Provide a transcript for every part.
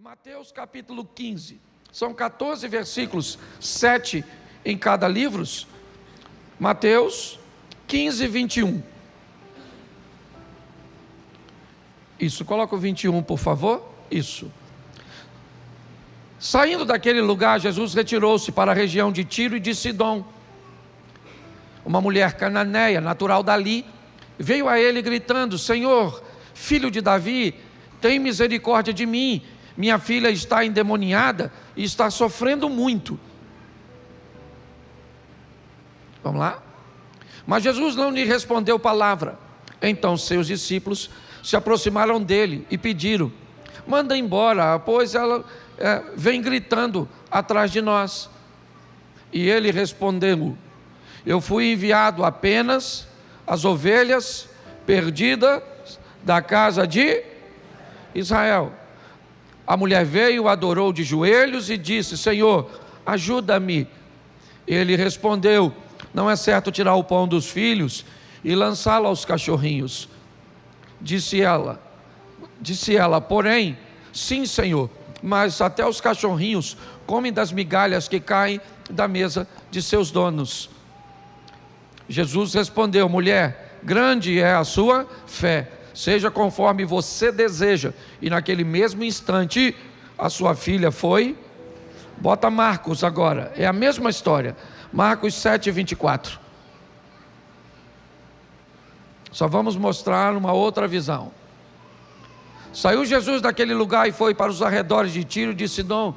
Mateus capítulo 15, são 14 versículos, 7 em cada livro. Mateus 15, 21. Isso, coloca o 21 por favor, isso. Saindo daquele lugar, Jesus retirou-se para a região de Tiro e de Sidom. Uma mulher cananeia, natural dali, veio a ele gritando: Senhor, filho de Davi, tem misericórdia de mim, minha filha está endemoniada e está sofrendo muito. Vamos lá? Mas Jesus não lhe respondeu palavra. Então seus discípulos se aproximaram dele e pediram: manda embora, pois ela vem gritando atrás de nós. E ele respondeu: eu fui enviado apenas às ovelhas perdidas da casa de Israel. A mulher veio, adorou de joelhos e disse: Senhor, ajuda-me. Ele respondeu: não é certo tirar o pão dos filhos e lançá-lo aos cachorrinhos. Disse ela, porém, sim, Senhor, mas até os cachorrinhos comem das migalhas que caem da mesa de seus donos. Jesus respondeu: mulher, grande é a sua fé, seja conforme você deseja. E naquele mesmo instante, a sua filha foi. Bota Marcos agora, é a mesma história. Marcos 7, 24. Só vamos mostrar uma outra visão. Saiu Jesus daquele lugar e foi para os arredores de Tiro e de Sidom,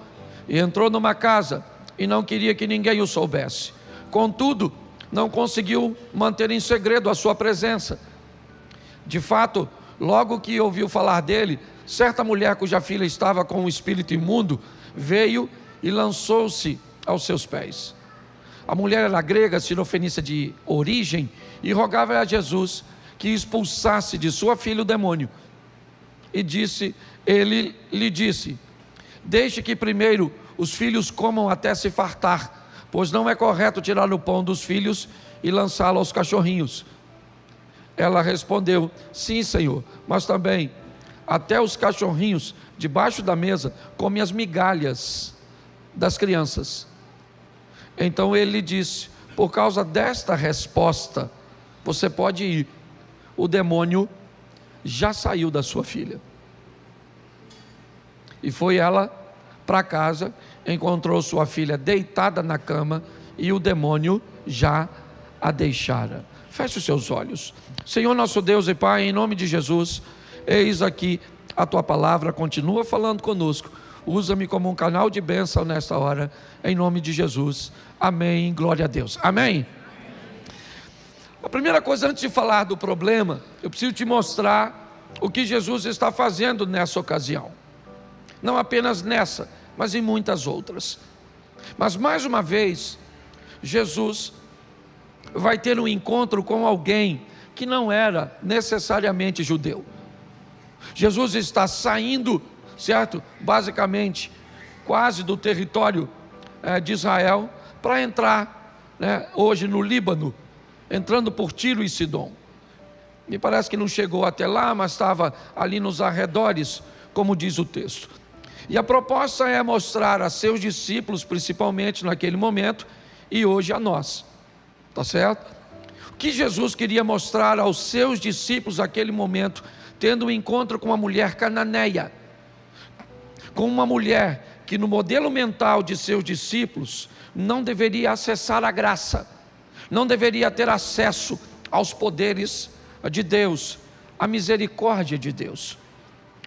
e entrou numa casa, e não queria que ninguém o soubesse. Contudo, não conseguiu manter em segredo a sua presença. De fato, logo que ouviu falar dele, certa mulher cuja filha estava com um espírito imundo, veio e lançou-se aos seus pés. A mulher era grega, sirofenícia de origem, e rogava a Jesus que expulsasse de sua filha o demônio. E ele lhe disse: deixe que primeiro os filhos comam até se fartar, pois não é correto tirar o pão dos filhos e lançá-lo aos cachorrinhos. Ela respondeu: sim, Senhor, mas também até os cachorrinhos debaixo da mesa comem as migalhas das crianças. Então ele lhe disse: por causa desta resposta, você pode ir, o demônio já saiu da sua filha. E foi ela para casa, encontrou sua filha deitada na cama, e o demônio já a deixara. Feche os seus olhos. Senhor nosso Deus e Pai, em nome de Jesus, eis aqui a tua palavra, continua falando conosco. Usa-me como um canal de bênção nesta hora, em nome de Jesus. Amém, glória a Deus. Amém. A primeira coisa, antes de falar do problema, eu preciso te mostrar o que Jesus está fazendo nessa ocasião. Não apenas nessa, mas em muitas outras. Mas mais uma vez, Jesus vai ter um encontro com alguém que não era necessariamente judeu. Jesus está saindo, certo? Basicamente, quase do território de Israel, para entrar, hoje no Líbano, entrando por Tiro e Sidom. Me parece que não chegou até lá, mas estava ali nos arredores, como diz o texto. E a proposta é mostrar a seus discípulos, principalmente naquele momento, e hoje a nós. Tá certo? O que Jesus queria mostrar aos seus discípulos naquele momento, tendo um encontro com uma mulher cananeia, com uma mulher que no modelo mental de seus discípulos não deveria acessar a graça, não deveria ter acesso aos poderes de Deus, à misericórdia de Deus.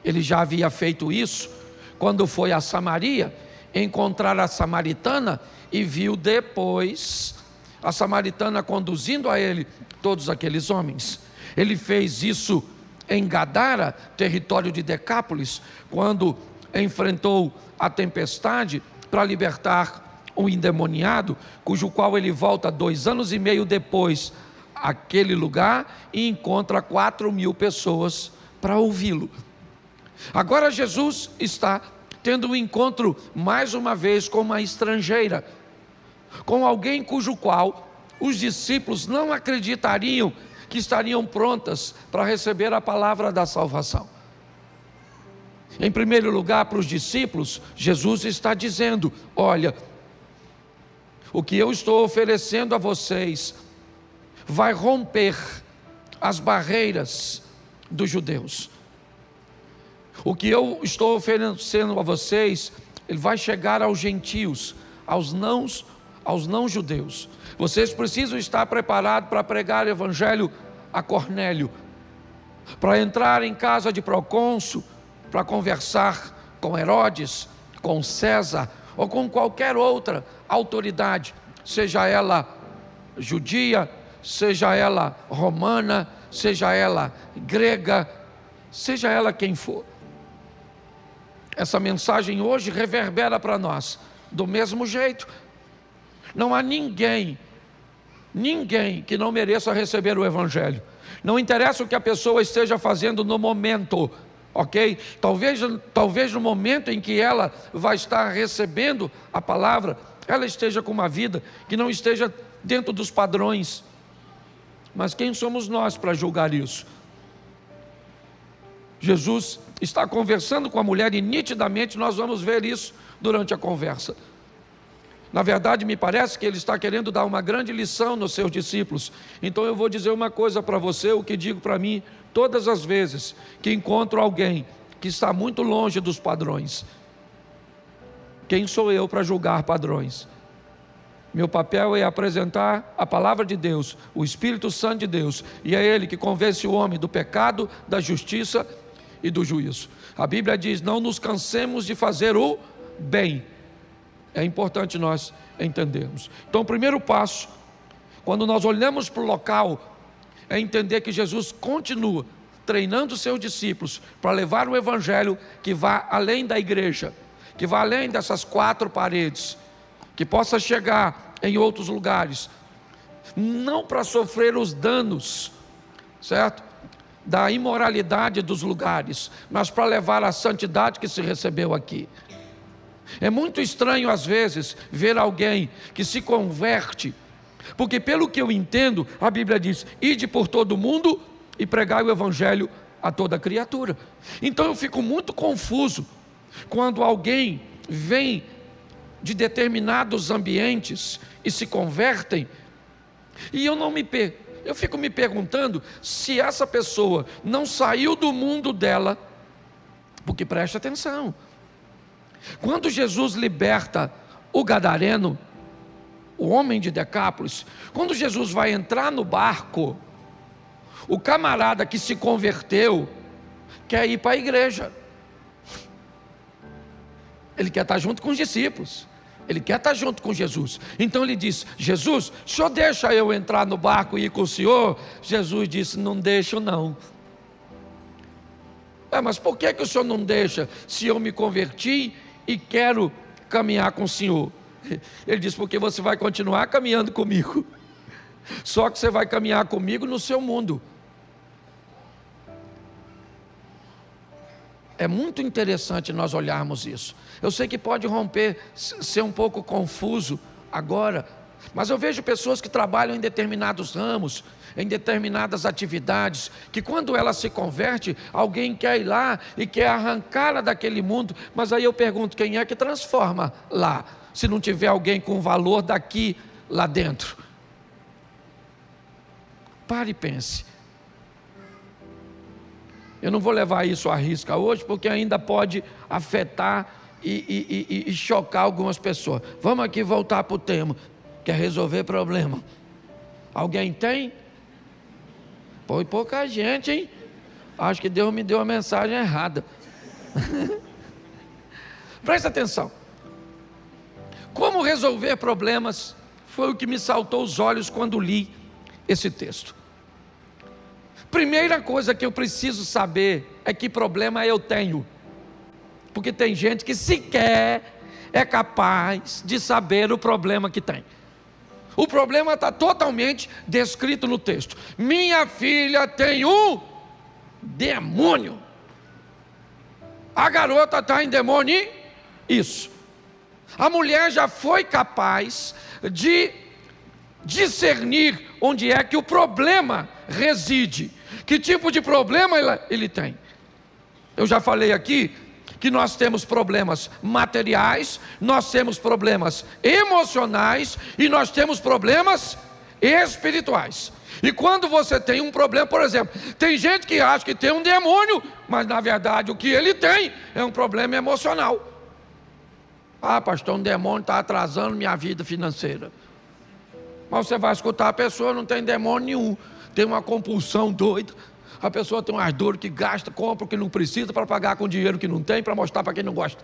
Ele já havia feito isso quando foi a Samaria encontrar a samaritana e viu depois a samaritana conduzindo a ele todos aqueles homens. Ele fez isso em Gadara, território de Decápolis, quando enfrentou a tempestade para libertar um endemoniado, cujo qual ele volta 2 anos e meio depois àquele lugar e encontra 4.000 pessoas para ouvi-lo. Agora Jesus está tendo um encontro mais uma vez com uma estrangeira, com alguém cujo qual os discípulos não acreditariam que estariam prontas para receber a palavra da salvação. Em primeiro lugar, para os discípulos, Jesus está dizendo: olha, o que eu estou oferecendo a vocês vai romper as barreiras dos judeus. O que eu estou oferecendo a vocês, ele vai chegar aos gentios, aos não judeus. Vocês precisam estar preparados para pregar o evangelho a Cornélio, para entrar em casa de procônsul, para conversar com Herodes, com César, ou com qualquer outra autoridade, seja ela judia, seja ela romana, seja ela grega, seja ela quem for. Essa mensagem hoje reverbera para nós do mesmo jeito. Não há ninguém que não mereça receber o evangelho. Não interessa o que a pessoa esteja fazendo no momento, ok? Talvez no momento em que ela vai estar recebendo a palavra, ela esteja com uma vida que não esteja dentro dos padrões. Mas quem somos nós para julgar isso? Jesus está conversando com a mulher e nitidamente nós vamos ver isso durante a conversa. Na verdade, me parece que ele está querendo dar uma grande lição nos seus discípulos. Então eu vou dizer uma coisa para você, o que digo para mim todas as vezes que encontro alguém que está muito longe dos padrões. Quem sou eu para julgar padrões? Meu papel é apresentar a palavra de Deus, o Espírito Santo de Deus, e é Ele que convence o homem do pecado, da justiça e do juízo. A Bíblia diz: não nos cansemos de fazer o bem. É importante nós entendermos. Então o primeiro passo, quando nós olhamos para o local, é entender que Jesus continua treinando seus discípulos para levar o evangelho que vá além da igreja, que vá além dessas quatro paredes, que possa chegar em outros lugares, não para sofrer os danos, certo? Da imoralidade dos lugares, mas para levar a santidade que se recebeu aqui. É muito estranho às vezes ver alguém que se converte, porque pelo que eu entendo, a Bíblia diz: ide por todo o mundo e pregai o evangelho a toda criatura. Então eu fico muito confuso quando alguém vem de determinados ambientes e se convertem, e eu fico me perguntando se essa pessoa não saiu do mundo dela, porque preste atenção, quando Jesus liberta o gadareno, o homem de Decápolis, quando Jesus vai entrar no barco, o camarada que se converteu quer ir para a igreja, ele quer estar junto com os discípulos, ele quer estar junto com Jesus. Então ele diz: Jesus, o senhor deixa eu entrar no barco e ir com o senhor? Jesus disse: não deixo não. Mas por que o senhor não deixa, se eu me converti e quero caminhar com o senhor? Ele disse: porque você vai continuar caminhando comigo, só que você vai caminhar comigo no seu mundo. É muito interessante nós olharmos isso. Eu sei que pode ser um pouco confuso agora, mas eu vejo pessoas que trabalham em determinados ramos, em determinadas atividades, que quando ela se converte, alguém quer ir lá e quer arrancá-la daquele mundo. Mas aí eu pergunto: quem é que transforma lá, se não tiver alguém com valor daqui lá dentro? Pare e pense. Eu não vou levar isso à risca hoje, porque ainda pode afetar e chocar algumas pessoas. Vamos aqui voltar para o tema, que é resolver problema. Alguém tem? Foi pouca gente, hein? Acho que Deus me deu a mensagem errada. Presta atenção. Como resolver problemas foi o que me saltou os olhos quando li esse texto. Primeira coisa que eu preciso saber é que problema eu tenho, porque tem gente que sequer é capaz de saber o problema que tem. O problema está totalmente descrito no texto. Minha filha tem um demônio. A garota está em demônio. Isso. A mulher já foi capaz de discernir onde é que o problema reside. Que tipo de problema ele tem? Eu já falei aqui que nós temos problemas materiais, nós temos problemas emocionais e nós temos problemas espirituais. E quando você tem um problema, por exemplo, tem gente que acha que tem um demônio, mas na verdade o que ele tem é um problema emocional. Ah, pastor, um demônio está atrasando minha vida financeira. Mas você vai escutar, a pessoa não tem demônio nenhum, tem uma compulsão doida. A pessoa tem umas dores que gasta, compra o que não precisa para pagar com dinheiro que não tem, para mostrar para quem não gosta.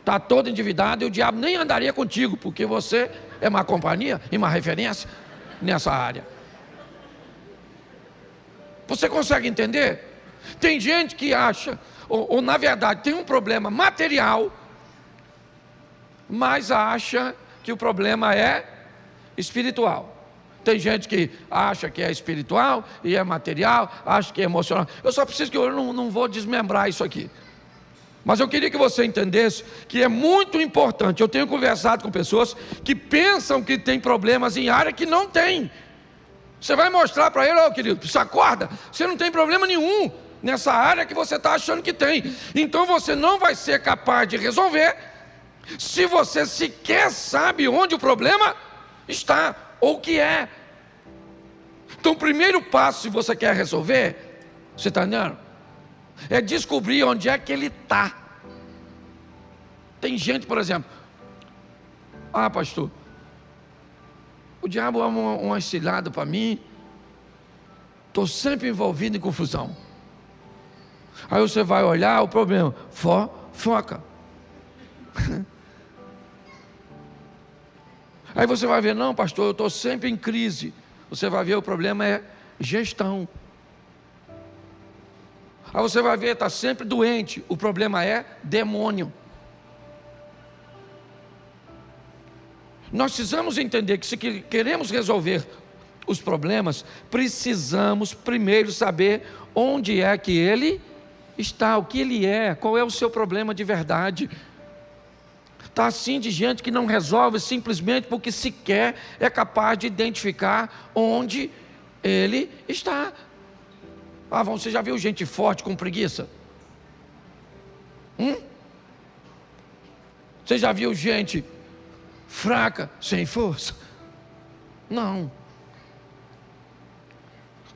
Está todo endividado e o diabo nem andaria contigo, porque você é má companhia e má referência nessa área. Você consegue entender? Tem gente que acha, ou na verdade tem um problema material, mas acha que o problema é espiritual. Tem gente que acha que é espiritual e é material, acha que é emocional. Eu só preciso que eu não vou desmembrar isso aqui. Mas eu queria que você entendesse que é muito importante. Eu tenho conversado com pessoas que pensam que tem problemas em área que não tem. Você vai mostrar para ele, querido, você acorda, você não tem problema nenhum nessa área que você está achando que tem. Então você não vai ser capaz de resolver se você sequer sabe onde o problema está, ou o que é. Então o primeiro passo, se você quer resolver, você está entendendo? É descobrir onde é que ele está. Tem gente, por exemplo, ah, pastor, o diabo é uma cilada para mim, estou sempre envolvido em confusão. Aí você vai olhar o problema, foca. Aí você vai ver, não, pastor, eu estou sempre em crise. Você vai ver, o problema é gestão. Aí você vai ver, está sempre doente. O problema é demônio. Nós precisamos entender que se queremos resolver os problemas, precisamos primeiro saber onde é que ele está, o que ele é, qual é o seu problema de verdade. Está assim de gente que não resolve simplesmente porque sequer é capaz de identificar onde ele está. Ah, você já viu gente forte com preguiça? Você já viu gente fraca, sem força? Não.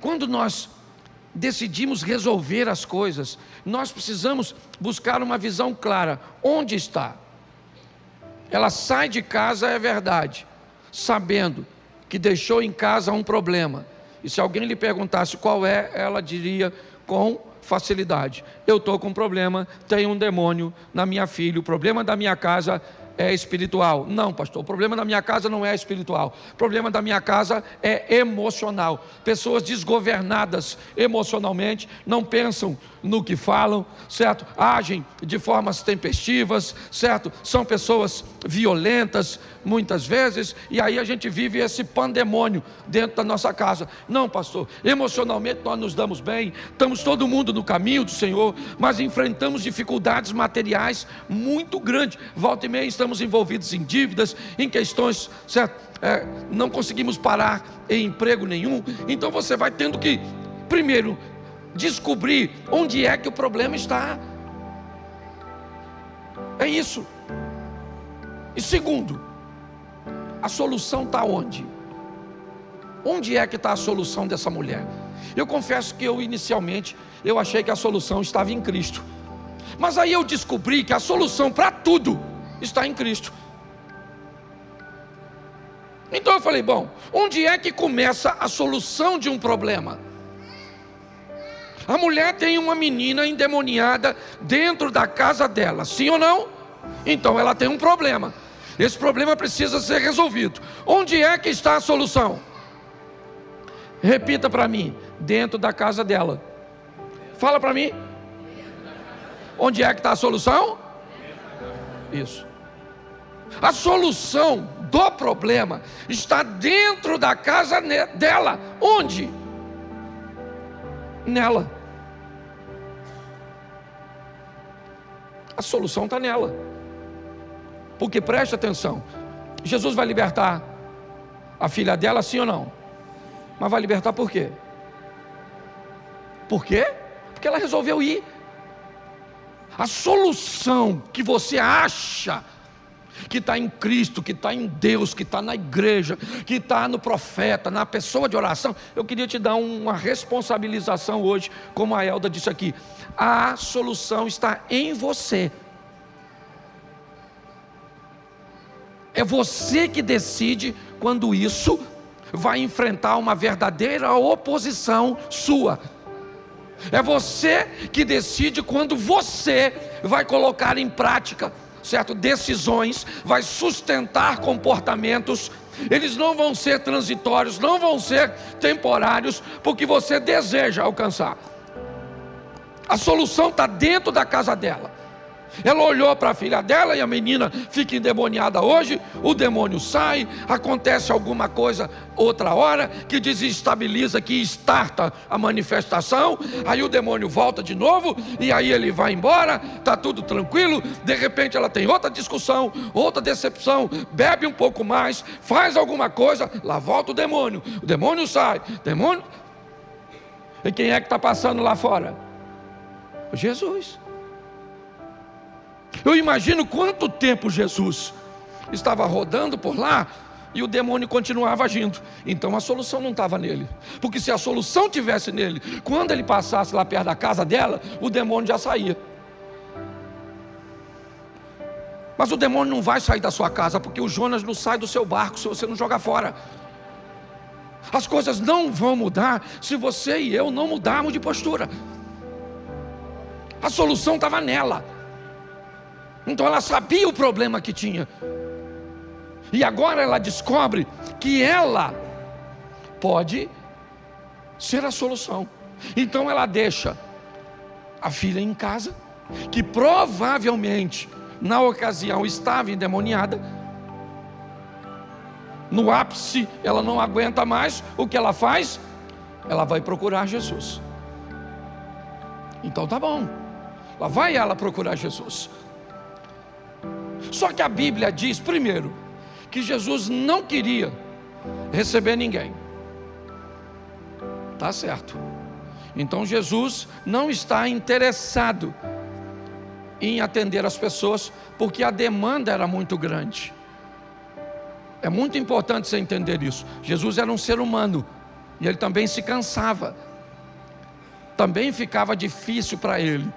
Quando nós decidimos resolver as coisas, nós precisamos buscar uma visão clara. Onde está? Ela sai de casa, é verdade, sabendo que deixou em casa um problema. E se alguém lhe perguntasse qual é, ela diria com facilidade: eu estou com um problema, tem um demônio na minha filha, o problema da minha casa é espiritual. Não, pastor, o problema da minha casa não é espiritual, o problema da minha casa é emocional. Pessoas desgovernadas emocionalmente, não pensam no que falam, certo? Agem de formas tempestivas, certo? São pessoas violentas muitas vezes, e aí a gente vive esse pandemônio dentro da nossa casa. Não, pastor, emocionalmente nós nos damos bem, estamos todo mundo no caminho do Senhor, mas enfrentamos dificuldades materiais muito grandes. Volta e meia estamos envolvidos em dívidas, em questões, certo? Não conseguimos parar em emprego nenhum. Então você vai tendo que, primeiro, descobrir onde é que o problema está. É isso. E segundo, a solução está onde? Onde é que está a solução dessa mulher? Eu confesso que inicialmente eu achei que a solução estava em Cristo, mas aí eu descobri que a solução para tudo está em Cristo. Então eu falei, bom, onde é que começa a solução de um problema? A mulher tem uma menina endemoniada dentro da casa dela, sim ou não? Então ela tem um problema. Esse problema precisa ser resolvido. Onde é que está a solução? Repita para mim: dentro da casa dela. Fala para mim. Onde é que está a solução? Isso. A solução do problema está dentro da casa dela. Onde? Nela. A solução está nela. Porque preste atenção, Jesus vai libertar a filha dela, sim ou não? Mas vai libertar por quê? Por quê? Porque ela resolveu ir. A solução que você acha que está em Cristo, que está em Deus, que está na igreja, que está no profeta, na pessoa de oração. Eu queria te dar uma responsabilização hoje, como a Elda disse aqui. A solução está em você. É você que decide quando isso vai enfrentar uma verdadeira oposição sua. É você que decide quando você vai colocar em prática, certo? Decisões, vai sustentar comportamentos. Eles não vão ser transitórios, não vão ser temporários, porque você deseja alcançar. A solução está dentro da casa dela. Ela olhou para a filha dela e a menina fica endemoniada hoje, o demônio sai, acontece alguma coisa outra hora que desestabiliza, que starta a manifestação, aí o demônio volta de novo e aí ele vai embora, está tudo tranquilo, de repente ela tem outra discussão, outra decepção, bebe um pouco mais, faz alguma coisa, lá volta o demônio sai, demônio. E quem é que está passando lá fora? Jesus. Eu imagino quanto tempo Jesus estava rodando por lá e o demônio continuava agindo. Então a solução não estava nele, porque se a solução tivesse nele, quando ele passasse lá perto da casa dela, o demônio já saía. Mas o demônio não vai sair da sua casa, porque o Jonas não sai do seu barco se você não jogar fora. As coisas não vão mudar se você e eu não mudarmos de postura. A solução estava nela. Então ela sabia o problema que tinha. E agora ela descobre que ela pode ser a solução. Então ela deixa a filha em casa, que provavelmente na ocasião estava endemoniada. No ápice ela não aguenta mais. O que ela faz? Ela vai procurar Jesus. Então tá bom, lá vai ela procurar Jesus. Só que a Bíblia diz, primeiro, que Jesus não queria receber ninguém. Tá certo. Então Jesus não está interessado em atender as pessoas, porque a demanda era muito grande. É muito importante você entender isso. Jesus era um ser humano, e ele também se cansava. Também ficava difícil para ele.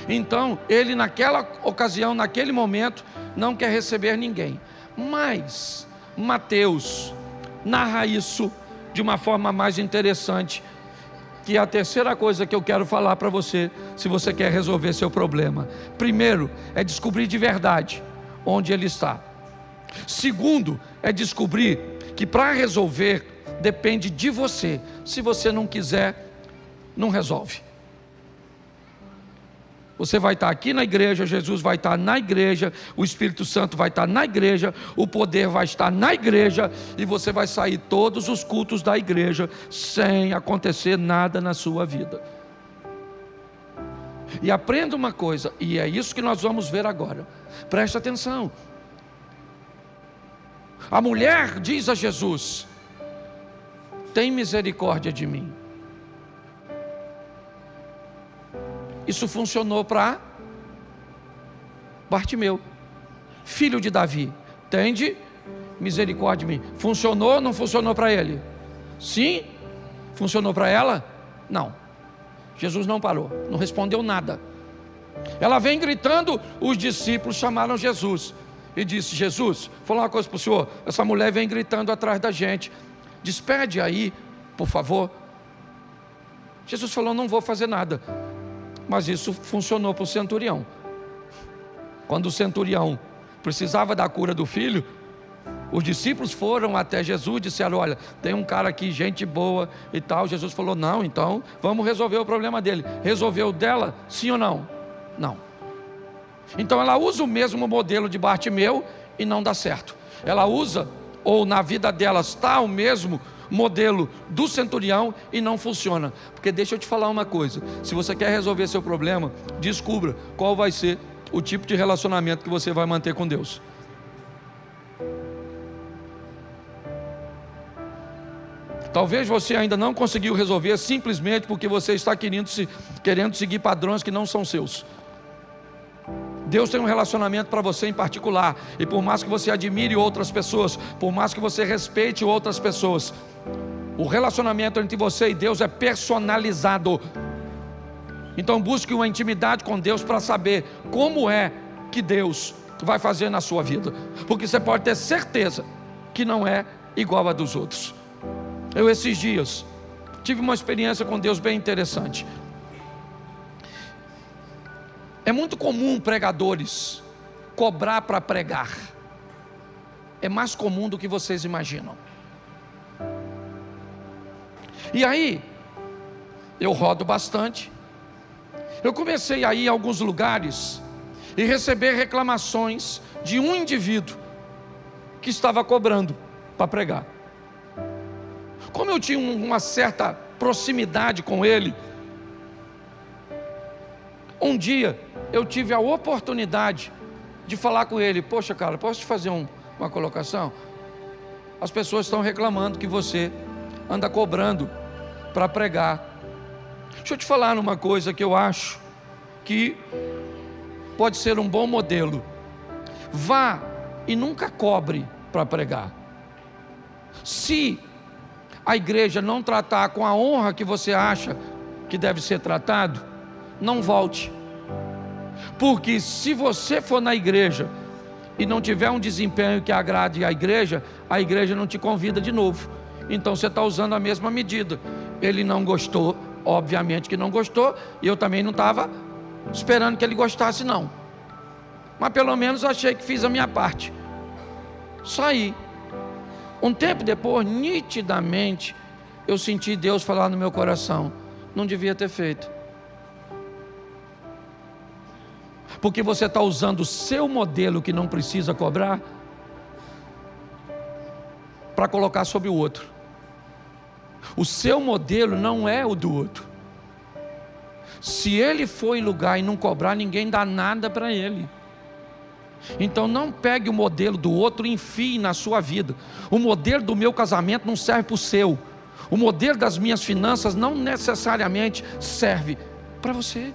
Então, ele naquela ocasião, naquele momento, não quer receber ninguém. Mas, Mateus narra isso de uma forma mais interessante, que é a terceira coisa que eu quero falar para você, se você quer resolver seu problema. Primeiro, é descobrir de verdade onde ele está. Segundo, é descobrir que para resolver, depende de você. Se você não quiser, não resolve. Você vai estar aqui na igreja, Jesus vai estar na igreja, o Espírito Santo vai estar na igreja, o poder vai estar na igreja, e você vai sair todos os cultos da igreja sem acontecer nada na sua vida. E aprenda uma coisa, e é isso que nós vamos ver agora. Preste atenção. A mulher diz a Jesus: tem misericórdia de mim. Isso funcionou para Bartimeu, filho de Davi. Tende misericórdia de mim. Funcionou ou não funcionou para ele? Sim. Funcionou para ela? Não. Jesus não parou, não respondeu nada. Ela vem gritando, os discípulos chamaram Jesus e disse: Jesus, vou falar uma coisa para o senhor, essa mulher vem gritando atrás da gente, despede aí, por favor. Jesus falou: não vou fazer nada. Mas isso funcionou para o centurião. Quando o centurião precisava da cura do filho, os discípulos foram até Jesus e disseram: olha, tem um cara aqui, gente boa e tal. Jesus falou: não, então vamos resolver o problema dele. Resolveu dela, sim ou não? Não. Então ela usa o mesmo modelo de Bartimeu e não dá certo. Ela usa, ou na vida dela está o mesmo modelo do centurião e não funciona. Porque deixa eu te falar uma coisa: se você quer resolver seu problema, descubra qual vai ser o tipo de relacionamento que você vai manter com Deus. Talvez você ainda não conseguiu resolver simplesmente porque você está querendo seguir padrões que não são seus. Deus tem um relacionamento para você em particular, e por mais que você admire outras pessoas, por mais que você respeite outras pessoas, o relacionamento entre você e Deus é personalizado. Então busque uma intimidade com Deus para saber como é que Deus vai fazer na sua vida, porque você pode ter certeza que não é igual a dos outros. Eu esses dias tive uma experiência com Deus bem interessante. É muito comum pregadores cobrar para pregar. É mais comum do que vocês imaginam. E aí, eu rodo bastante. Eu comecei a ir a alguns lugares e receber reclamações de um indivíduo que estava cobrando para pregar. Como eu tinha uma certa proximidade com ele, um dia eu tive a oportunidade de falar com ele: poxa, cara, posso te fazer uma colocação? As pessoas estão reclamando que você anda cobrando para pregar. Deixa eu te falar numa coisa que eu acho que pode ser um bom modelo. Vá e nunca cobre para pregar. Se a igreja não tratar com a honra que você acha que deve ser tratado, não volte. Porque se você for na igreja e não tiver um desempenho que agrade a igreja não te convida de novo. Então você está usando a mesma medida. Ele não gostou, obviamente que não gostou, e eu também não estava esperando que ele gostasse não. Mas pelo menos achei que fiz a minha parte. Saí. Um tempo depois, nitidamente, eu senti Deus falar no meu coração: não devia ter feito. Porque você está usando o seu modelo que não precisa cobrar para colocar sobre o outro. O seu modelo não é o do outro. Se ele for em lugar e não cobrar, ninguém dá nada para ele. Então não pegue o modelo do outro e enfie na sua vida. O modelo do meu casamento não serve para o seu. O modelo das minhas finanças não necessariamente serve para você.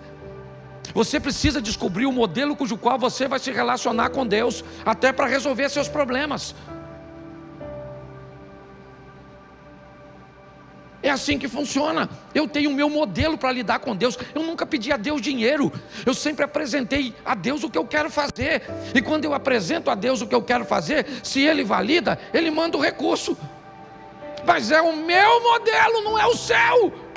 Você precisa descobrir o modelo cujo qual você vai se relacionar com Deus, até para resolver seus problemas. É assim que funciona. Eu tenho o meu modelo para lidar com Deus. Eu nunca pedi a Deus dinheiro. Eu sempre apresentei a Deus o que eu quero fazer. E quando eu apresento a Deus o que eu quero fazer, se Ele valida, Ele manda o recurso. Mas é o meu modelo, não é o seu.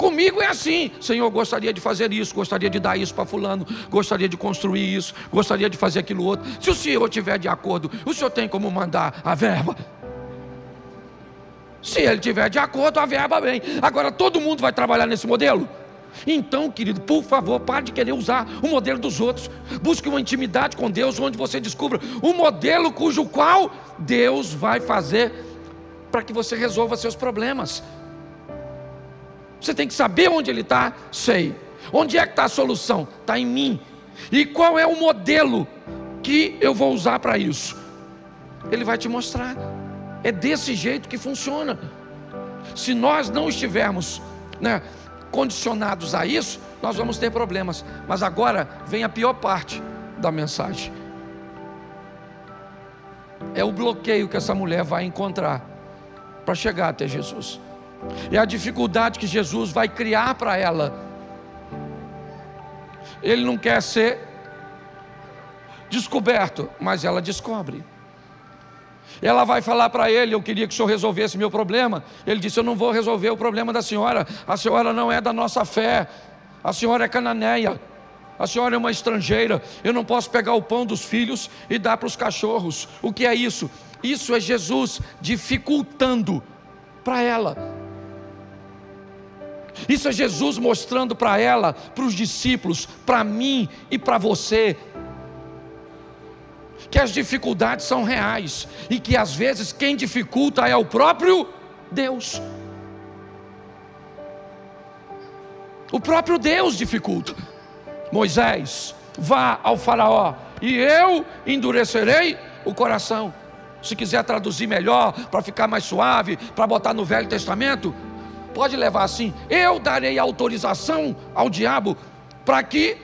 Comigo é assim: Senhor, gostaria de fazer isso, gostaria de dar isso para fulano, gostaria de construir isso, gostaria de fazer aquilo outro. Se o Senhor estiver de acordo, o Senhor tem como mandar a verba? Se Ele estiver de acordo, a verba vem. Agora todo mundo vai trabalhar nesse modelo? Então, querido, por favor, pare de querer usar o modelo dos outros. Busque uma intimidade com Deus, onde você descubra o modelo cujo qual Deus vai fazer para que você resolva seus problemas. Você tem que saber onde Ele está. Sei. Onde é que está a solução? Está em mim. E qual é o modelo que eu vou usar para isso? Ele vai te mostrar. É desse jeito que funciona. Se nós não estivermos, condicionados a isso, nós vamos ter problemas. Mas agora vem a pior parte da mensagem. É o bloqueio que essa mulher vai encontrar para chegar até Jesus. É a dificuldade que Jesus vai criar para ela. Ele não quer ser descoberto, mas ela descobre. Ela vai falar para ele: eu queria que o senhor resolvesse meu problema. Ele disse: eu não vou resolver o problema da senhora. A senhora não é da nossa fé. A senhora é cananeia. A senhora é uma estrangeira. Eu não posso pegar o pão dos filhos e dar para os cachorros. O que é isso? Isso é Jesus dificultando para ela. Isso é Jesus mostrando para ela, para os discípulos, para mim e para você, que as dificuldades são reais e que às vezes quem dificulta é o próprio Deus. O próprio Deus dificulta. Moisés, vá ao faraó e eu endurecerei o coração. Se quiser traduzir melhor, para ficar mais suave, para botar no Velho Testamento, pode levar assim: eu darei autorização ao diabo para que,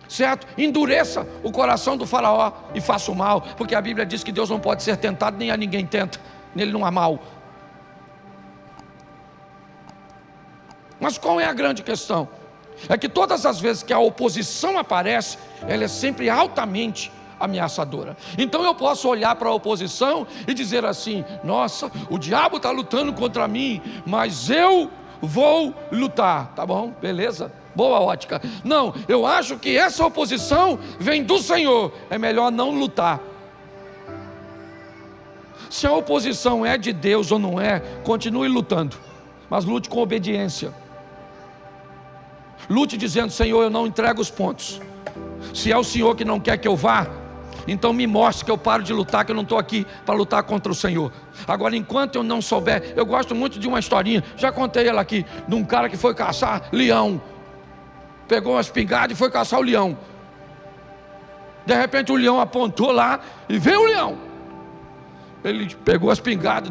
certo, endureça o coração do faraó e faça o mal, porque a Bíblia diz que Deus não pode ser tentado, nem a ninguém tenta, nele não há mal. Mas qual é a grande questão? É que todas as vezes que a oposição aparece, ela é sempre altamente ameaçadora. Então eu posso olhar para a oposição e dizer assim: nossa, o diabo está lutando contra mim, mas eu vou lutar. Tá bom, beleza, boa ótica. Não, eu acho que essa oposição vem do Senhor, é melhor não lutar. Se a oposição é de Deus ou não é, continue lutando, mas lute com obediência. Lute dizendo: Senhor, eu não entrego os pontos. Se é o Senhor que não quer que eu vá, então me mostre que eu paro de lutar, que eu não estou aqui para lutar contra o Senhor. Agora, enquanto eu não souber, eu gosto muito de uma historinha, já contei ela aqui, de um cara que foi caçar leão. Pegou uma espingarda e foi caçar o leão. De repente o leão apontou lá e veio o leão. Ele pegou a espingarda,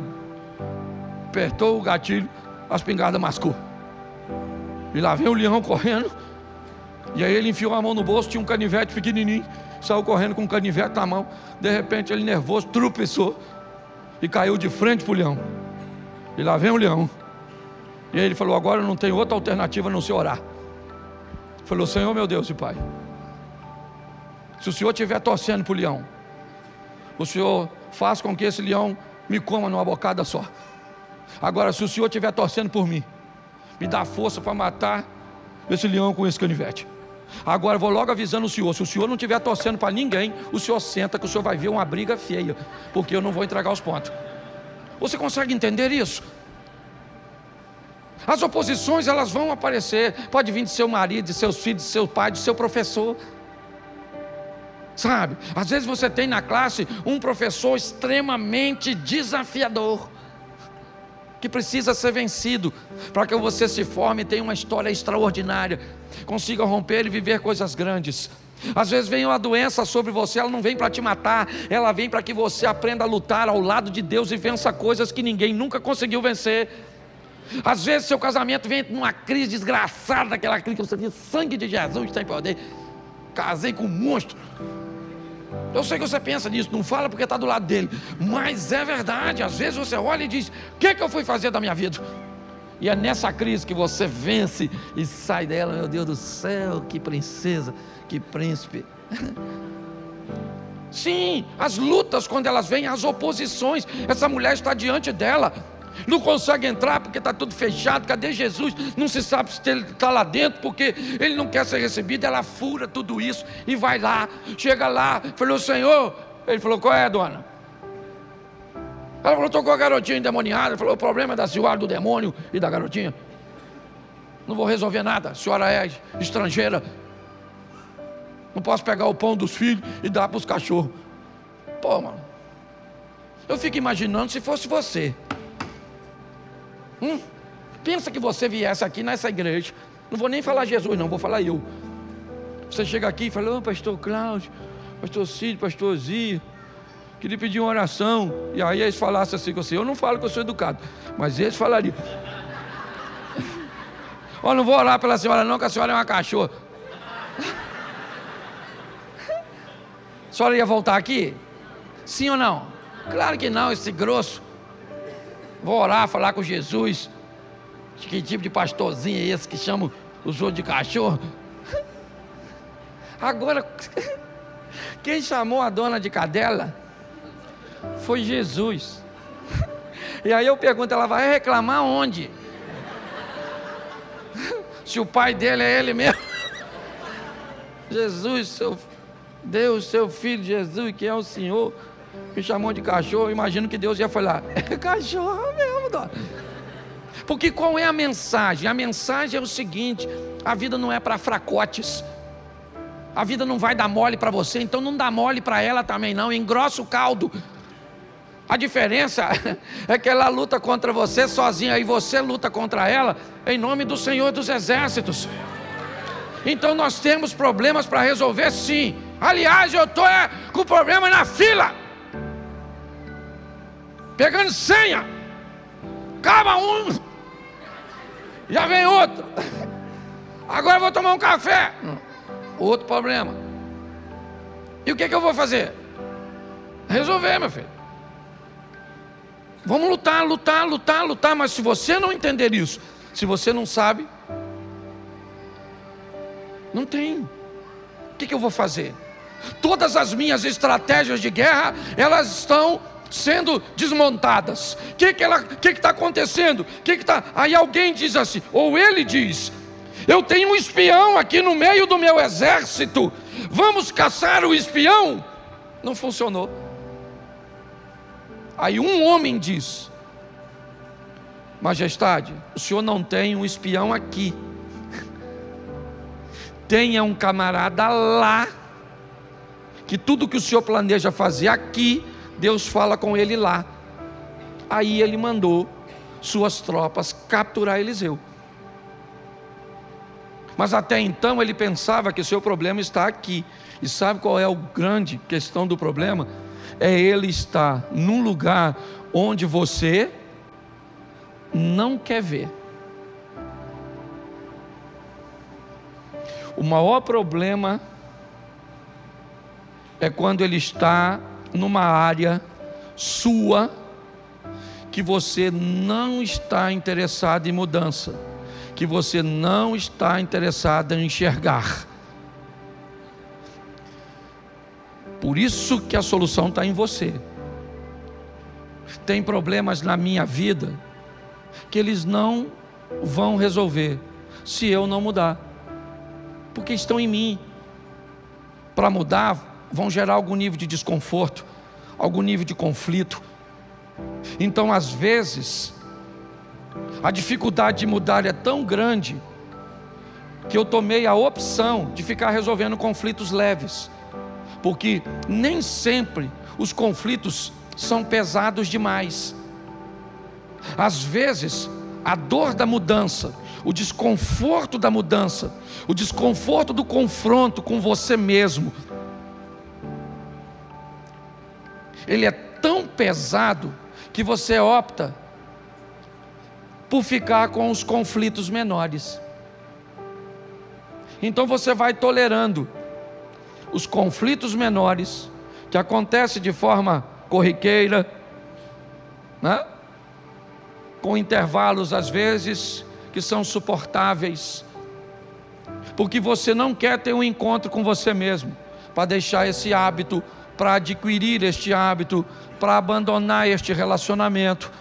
apertou o gatilho, a espingarda mascou. E lá vem o leão correndo. E aí ele enfiou a mão no bolso, tinha um canivete pequenininho, saiu correndo com um canivete na mão. De repente ele, nervoso, tropeçou e caiu de frente para o leão. E lá vem o leão. E aí ele falou: agora eu não tenho outra alternativa a não ser orar. Falou: Senhor meu Deus e Pai, se o Senhor estiver torcendo para o leão, o Senhor faz com que esse leão me coma numa bocada só. Agora, se o Senhor estiver torcendo por mim, me dá força para matar esse leão com esse canivete. Agora vou logo avisando o Senhor: se o Senhor não estiver torcendo para ninguém, o Senhor senta, que o Senhor vai ver uma briga feia, porque eu não vou entregar os pontos. Você consegue entender isso? As oposições, elas vão aparecer. Pode vir de seu marido, de seus filhos, de seu pai, de seu professor. Sabe, às vezes você tem na classe um professor extremamente desafiador, que precisa ser vencido, para que você se forme e tenha uma história extraordinária, consiga romper e viver coisas grandes. Às vezes vem uma doença sobre você, ela não vem para te matar, ela vem para que você aprenda a lutar ao lado de Deus e vença coisas que ninguém nunca conseguiu vencer. Às vezes seu casamento vem numa crise desgraçada, aquela crise que você diz: sangue de Jesus tem poder, casei com um monstro. Eu sei que você pensa nisso, não fala porque está do lado dele, mas é verdade. Às vezes você olha e diz: o que eu fui fazer da minha vida? E é nessa crise que você vence e sai dela. Meu Deus do céu, que princesa, que príncipe. Sim, as lutas, quando elas vêm, as oposições, essa mulher está diante dela, não consegue entrar porque está tudo fechado. Cadê Jesus? Não se sabe se ele está lá dentro, porque ele não quer ser recebido. Ela fura tudo isso e vai lá, chega lá, falou: Senhor. Ele falou: qual é, dona? Ela falou: estou com a garotinha endemoniada. Ele falou: o problema é da senhora, do demônio e da garotinha. Não vou resolver nada, a senhora é estrangeira, não posso pegar o pão dos filhos e dar para os cachorros. Pô, mano, eu fico imaginando se fosse você. Pensa que você viesse aqui nessa igreja, não vou nem falar Jesus não, vou falar eu. Você chega aqui e fala: pastor Cláudio, pastor Cid, pastor Zia, queria pedir uma oração. E aí eles falassem assim com você. Eu não falo que eu sou educado, mas eles falariam: não vou orar pela senhora não, que a senhora é uma cachorra. A senhora ia voltar aqui? Sim ou não? Claro que não, esse grosso. Vou orar, falar com Jesus. Que tipo de pastorzinho é esse que chama os outros de cachorro? Agora, quem chamou a dona de cadela foi Jesus. E aí eu pergunto: ela vai reclamar onde? Se o pai dele é ele mesmo. Jesus, seu Deus, seu filho Jesus, que é o Senhor, me chamou de cachorro. Imagino que Deus ia falar: é cachorro mesmo, dona. Porque qual é a mensagem? A mensagem é o seguinte: a vida não é para fracotes, a vida não vai dar mole para você, então não dá mole para ela também não, engrossa o caldo. A diferença é que ela luta contra você sozinha e você luta contra ela em nome do Senhor dos Exércitos. Então nós temos problemas para resolver, sim. Aliás, eu estou com problema na fila, pegando senha, cada um. já vem outro. Agora eu vou tomar um café. Outro problema. E o que eu vou fazer? Resolver, meu filho. Vamos lutar, mas se você não entender isso, se você não sabe, não tem. O que eu vou fazer? Todas as minhas estratégias de guerra, elas estão sendo desmontadas. O que está acontecendo? Aí alguém diz assim, ou ele diz, eu tenho um espião aqui no meio do meu exército, vamos caçar o espião? Não funcionou. Aí um homem diz, majestade, o senhor não tem um espião aqui, tenha um camarada lá, que tudo que o senhor planeja fazer aqui, Deus fala com ele lá. Aí ele mandou suas tropas capturar Eliseu. Mas até então ele pensava que o seu problema está aqui. E sabe qual é a grande questão do problema? É ele estar num lugar onde você não quer ver. O maior problema é quando ele está numa área sua que você não está interessado em mudança, que você não está interessado em enxergar. Por isso que a solução está em você. Tem problemas na minha vida que eles não vão resolver se eu não mudar, porque estão em mim. Para mudar, vão gerar algum nível de desconforto, algum nível de conflito. Então, às vezes, a dificuldade de mudar é tão grande que eu tomei a opção de ficar resolvendo conflitos leves, porque nem sempre os conflitos são pesados demais. Às vezes, a dor da mudança, o desconforto da mudança, o desconforto do confronto com você mesmo, ele é tão pesado que você opta por ficar com os conflitos menores. Então você vai tolerando os conflitos menores, que acontecem de forma corriqueira, né? Com intervalos às vezes que são suportáveis, porque você não quer ter um encontro com você mesmo, para deixar esse hábito, para adquirir este hábito, para abandonar este relacionamento,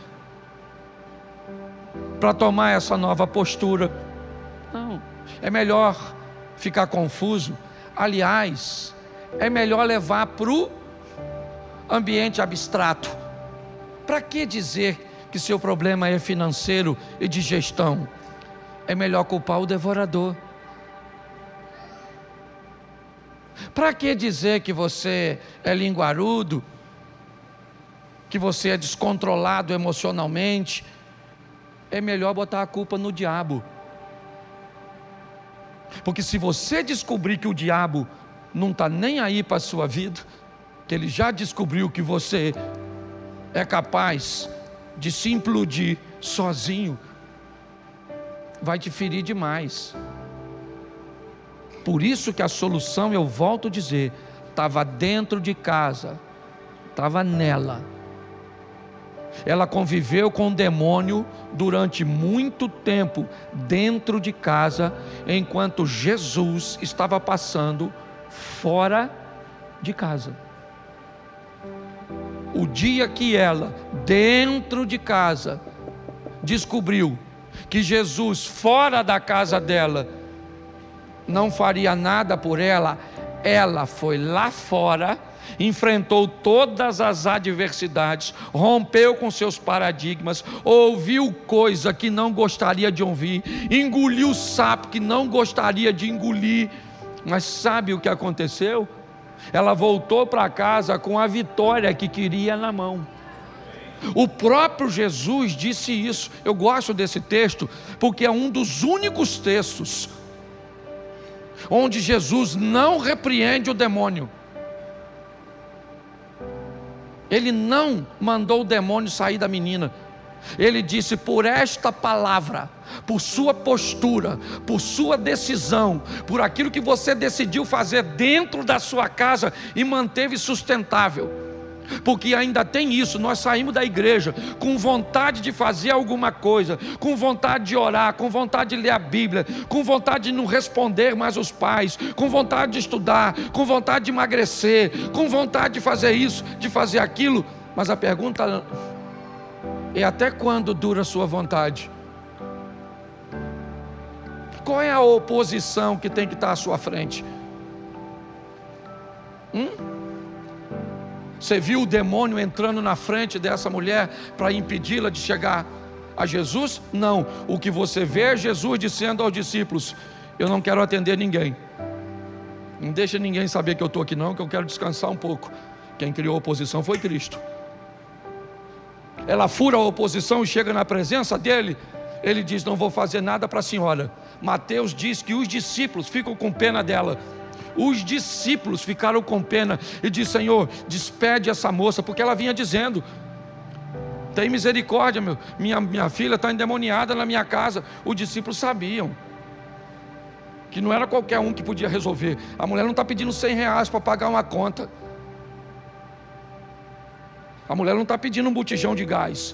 para tomar essa nova postura. Não, é melhor ficar confuso. Aliás, é melhor levar para o ambiente abstrato. Para que dizer que seu problema é financeiro e de gestão? É melhor culpar o devorador. Para que dizer que você é linguarudo, que você é descontrolado emocionalmente? É melhor botar a culpa no diabo. Porque se você descobrir que o diabo não está nem aí para a sua vida, que ele já descobriu que você é capaz de se implodir sozinho, vai te ferir demais. Por isso que a solução, eu volto a dizer, estava dentro de casa, estava nela. Ela conviveu com o demônio durante muito tempo dentro de casa, enquanto Jesus estava passando fora de casa. O dia que ela, dentro de casa, descobriu que Jesus, fora da casa dela, não faria nada por ela, ela foi lá fora, enfrentou todas as adversidades, rompeu com seus paradigmas, ouviu coisa que não gostaria de ouvir, engoliu sapo que não gostaria de engolir. Mas sabe o que aconteceu? Ela voltou para casa com a vitória que queria na mão. O próprio Jesus disse isso. Eu gosto desse texto porque é um dos únicos textos onde Jesus não repreende o demônio. Ele não mandou o demônio sair da menina. Ele disse: por esta palavra, por sua postura, por sua decisão, por aquilo que você decidiu fazer dentro da sua casa e manteve sustentável. Porque ainda tem isso, nós saímos da igreja com vontade de fazer alguma coisa, com vontade de orar, com vontade de ler a Bíblia, com vontade de não responder mais os pais, com vontade de estudar, com vontade de emagrecer, com vontade de fazer isso, de fazer aquilo. Mas a pergunta é: até quando dura a sua vontade? Qual é a oposição que tem que estar à sua frente? Você viu o demônio entrando na frente dessa mulher para impedi-la de chegar a Jesus? Não. O que você vê é Jesus dizendo aos discípulos: eu não quero atender ninguém, não deixa ninguém saber que eu estou aqui não, que eu quero descansar um pouco. Quem criou a oposição foi Cristo. Ela fura a oposição e chega na presença dele. Ele diz: não vou fazer nada para a senhora. Mateus diz que os discípulos ficam com pena dela. Os discípulos ficaram com pena e diz: Senhor, despede essa moça, porque ela vinha dizendo: tem misericórdia, minha filha está endemoniada na minha casa. Os discípulos sabiam que não era qualquer um que podia resolver. A mulher não está pedindo R$100 para pagar uma conta. A mulher não está pedindo um botijão de gás.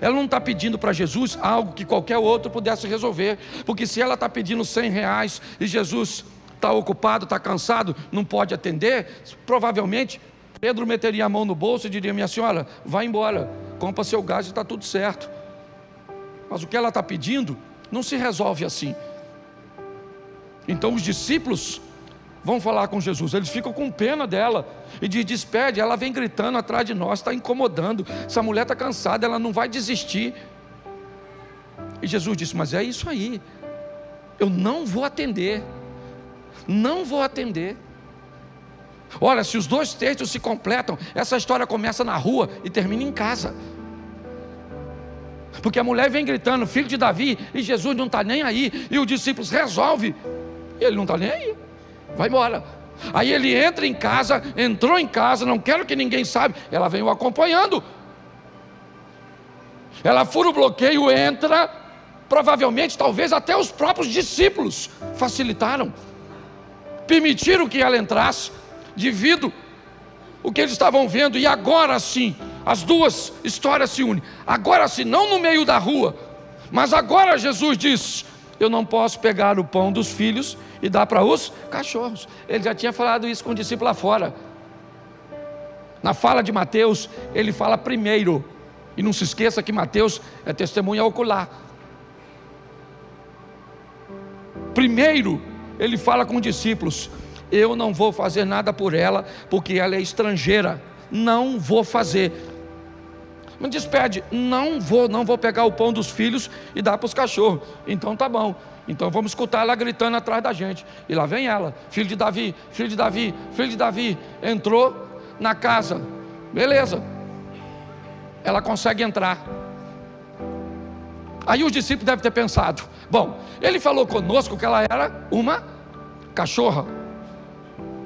Ela não está pedindo para Jesus algo que qualquer outro pudesse resolver. Porque se ela está pedindo R$100 e Jesus está ocupado, está cansado, não pode atender, provavelmente Pedro meteria a mão no bolso e diria: minha senhora, vai embora, compra seu gás e está tudo certo. Mas o que ela está pedindo não se resolve assim. Então os discípulos vão falar com Jesus, eles ficam com pena dela e diz: despede. Ela vem gritando atrás de nós, está incomodando, essa mulher está cansada, ela não vai desistir. E Jesus disse: mas é isso aí, eu não vou atender. Não vou atender. Olha, se os dois textos se completam, essa história começa na rua e termina em casa. Porque a mulher vem gritando: filho de Davi, e Jesus não está nem aí. E os discípulos resolvem, e ele não está nem aí, vai embora. Aí ele entra em casa, entrou em casa, não quero que ninguém saiba. Ela vem o acompanhando. Ela fura o bloqueio, entra. Provavelmente, talvez até os próprios discípulos facilitaram, permitiram que ela entrasse, devido o que eles estavam vendo. E agora sim, as duas histórias se unem. Agora sim, não no meio da rua, mas agora Jesus diz: eu não posso pegar o pão dos filhos e dar para os cachorros. Ele já tinha falado isso com o discípulo lá fora. Na fala de Mateus, ele fala primeiro, e não se esqueça que Mateus é testemunha ocular. Primeiro ele fala com os discípulos: eu não vou fazer nada por ela, porque ela é estrangeira, não vou fazer. Me despede. Não vou pegar o pão dos filhos e dar para os cachorros. Então tá bom, então vamos escutar ela gritando atrás da gente. E lá vem ela: filho de Davi, filho de Davi, filho de Davi. Entrou na casa, beleza, ela consegue entrar. Aí os discípulos devem ter pensado: bom, ele falou conosco que ela era uma cachorra,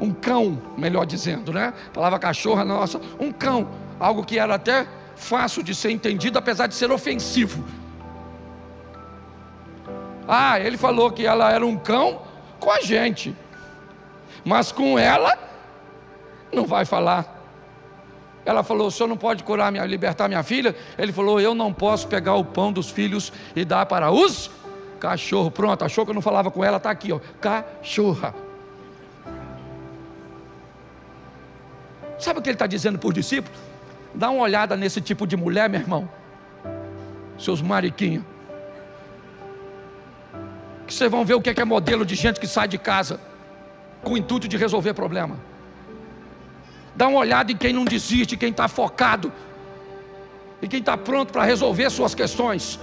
um cão, melhor dizendo, né? A palavra cachorra, nossa, um cão, algo que era até fácil de ser entendido, apesar de ser ofensivo. Ele falou que ela era um cão com a gente, mas com ela não vai falar. Ela falou: o senhor não pode libertar minha filha? Ele falou: eu não posso pegar o pão dos filhos e dar para os cachorros. Pronto, achou que eu não falava com ela? Está aqui, ó, cachorra. Sabe o que ele está dizendo para os discípulos? Dá uma olhada nesse tipo de mulher, meu irmão, seus mariquinhos, que vocês vão ver o que é modelo de gente que sai de casa com o intuito de resolver problema. Dá uma olhada em quem não desiste, quem está focado, e quem está pronto para resolver suas questões.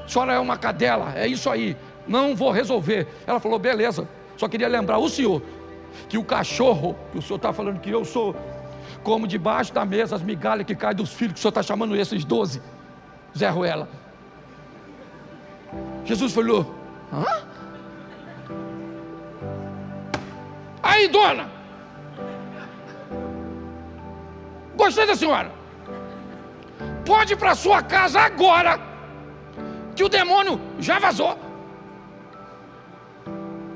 A senhora é uma cadela, é isso aí, não vou resolver. Ela falou: beleza, só queria lembrar o senhor que o cachorro, que o senhor está falando que eu sou, como debaixo da mesa as migalhas que caem dos filhos, que o senhor está chamando esses 12, Zé Ruela. Jesus falou: hã? Aí, dona, gostei da senhora. pode ir para sua casa agora, que o demônio já vazou.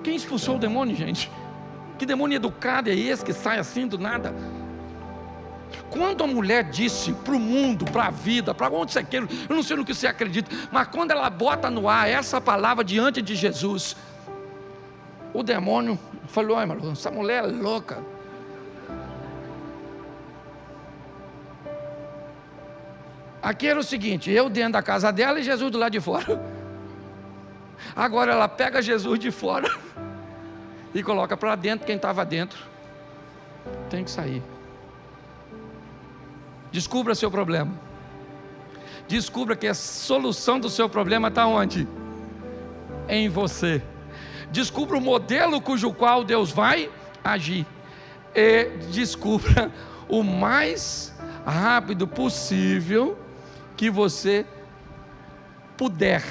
Quem expulsou o demônio, gente? Que demônio educado é esse que sai assim do nada? Quando a mulher disse para o mundo, para a vida, para onde você quer, eu não sei no que você acredita, mas quando ela bota no ar essa palavra diante de Jesus, o demônio falou: ai, Malu, essa mulher é louca. Aqui era o seguinte: eu dentro da casa dela e Jesus do lado de fora. Agora ela pega Jesus de fora e coloca para dentro. Quem estava dentro tem que sair. Descubra seu problema. Descubra que a solução do seu problema está onde? Em você. Descubra o modelo cujo qual Deus vai agir. E descubra o mais rápido possível que você puder.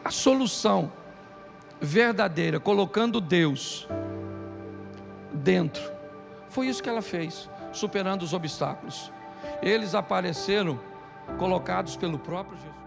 A solução verdadeira, colocando Deus dentro. Foi isso que ela fez, superando os obstáculos. Eles apareceram colocados pelo próprio Jesus.